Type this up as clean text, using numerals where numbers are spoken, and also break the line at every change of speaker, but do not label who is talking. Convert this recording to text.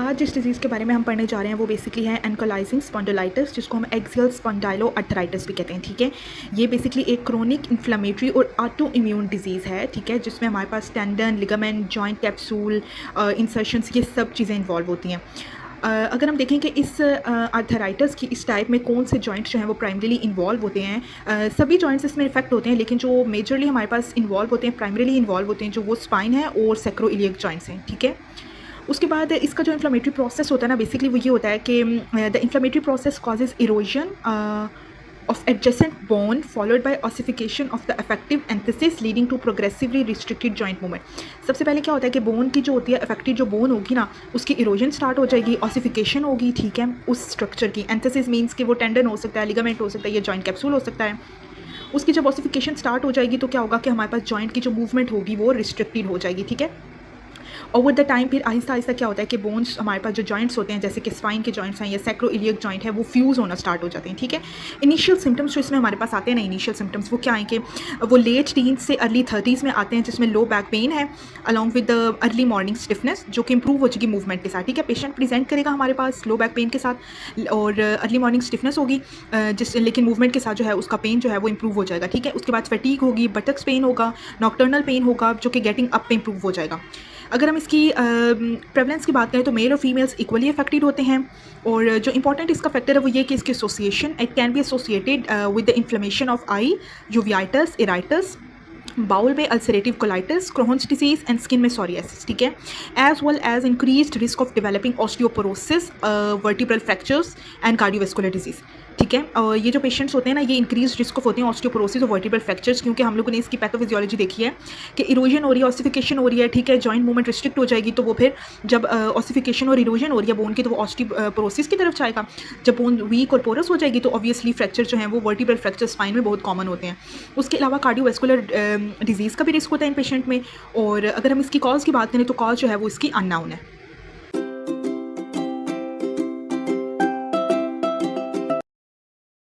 आज जिस डिज़ीज़ के बारे में हम पढ़ने जा रहे हैं वो बेसिकली है एंकोलाइजिंग स्पॉन्डिलाइटिस, जिसको हम एक्सियल स्पॉन्डाइलोआर्थराइटिस भी कहते हैं। ठीक है, ये बेसिकली एक क्रोनिक इन्फ्लेमेटरी और ऑटो इम्यून डिजीज़ है। ठीक है, जिसमें हमारे पास tendon, ligament, joint capsule, insertions, ये सब चीज़ें इन्वॉल्व होती हैं। अगर हम देखें कि इस आर्थराइटिस की इस टाइप में कौन से जॉइंट्स जो हैं वो प्राइमरीली इन्वॉल्व होते हैं, सभी जॉइंट्स इसमें इफेक्ट होते हैं, लेकिन जो मेजरली हमारे पास इन्वॉल्व होते हैं, प्राइमरीली इन्वॉल्व होते हैं, जो वो स्पाइन है और सैक्रोइलियक जॉइंट्स हैं। ठीक है, उसके बाद इसका जो इन्फ्लेमेटरी प्रोसेस होता है ना, बेसिकली वो ये होता है कि the inflammatory process causes erosion of adjacent bone followed by ossification of the affective enthesis leading to progressively restricted joint movement। सबसे पहले क्या होता है कि बोन की जो होती है अफेक्टेड जो बोन होगी ना, उसकी इरोजन स्टार्ट हो जाएगी, ऑसिफिकेशन होगी। ठीक है, उस स्ट्रक्चर की। एंथेसिस मीन्स कि वो टेंडन हो सकता है, लिगामेंट हो सकता है, या जॉइंट कैप्सूल हो सकता है। उसकी जब ऑसिफिकेशन स्टार्ट हो जाएगी तो क्या होगा कि हमारे पास जॉइंट की जो मूवमेंट होगी वो रिस्ट्रिक्टेड हो जाएगी। ठीक है, ओवर द टाइम फिर आहिस्ता आहिस्ता क्या होता है कि बोन्स, हमारे पास जो जॉइंट्स होते हैं जैसे कि स्पाइन के जॉइंट्स हैं या सैक्रोइलियक जॉइंट है, वो फ्यूज़ होना स्टार्ट हो जाते हैं। ठीक है, इनिशियल सिम्टम्स जो इसमें हमारे पास आते हैं ना, इनिशियल सिम्टम्स वो क्या हैं कि वो लेट टीन्स से अर्ली 30s में आते हैं, जिसमें लो बैक पेन है along with the early morning stiffness, जो कि इंप्रूव हो जाएगी मूवमेंट के साथ। ठीक है, पेशेंट प्रेजेंट करेगा हमारे पास लो बैक पेन के साथ और अर्ली मॉर्निंग स्टिफनेस होगी, लेकिन मूवमेंट के साथ जो है उसका पेन जो है वो इंप्रूव हो जाएगा। ठीक है, उसके बाद फटीग होगी, बटक्स पेन होगा, नॉक्टर्नल पेन होगा, जो कि गेटिंग अप पे इंप्रूव हो जाएगा। अगर हम इसकी प्रेवलेंस की बात करें तो मेल और फीमेल्स इक्वली अफेक्टेड होते हैं, और जो इंपॉर्टेंट इसका फैक्टर है वो ये कि इसकी association, it can be associated with the inflammation of eye, uveitis, iritis, bowel में ulcerative colitis, Crohn's disease and skin में सोरियासिस। ठीक है, as well as increased risk of developing osteoporosis, vertebral fractures and cardiovascular disease. ठीक है, और ये जो patients होते हैं ना, ये इंक्रीज रिस्क ऑफ होते हैं ऑस्टियोपोरोसिस और वर्टिब्रल फ्रैक्चर्स, क्योंकि हम लोगों ने इसकी पैथोफिजियोलॉजी देखी है कि इरोजन हो रही है, ऑसिफिकेशन हो रही है। ठीक है, जॉइंट मूवमेंट रिस्ट्रिक्ट हो जाएगी, तो वो फिर जब ऑसिफिकेशन और इरोजन हो रही है बोन की, तो वो ऑस्टियोपोरोसिस की तरफ जाएगा। जब बोन वीक और पोरस हो जाएगी तो ऑब्वियसली फ्रैक्चर जो है वो वर्टिब्रल फ्रैक्चर स्पाइन में बहुत कॉमन होते हैं। उसके अलावा कार्डियोवैस्कुलर डिजीज़ का भी रिस्क होता है इन पेशेंट में, और अगर हम इसकी कॉज की बात करें तो कॉज जो है वो इसकी अननोन है।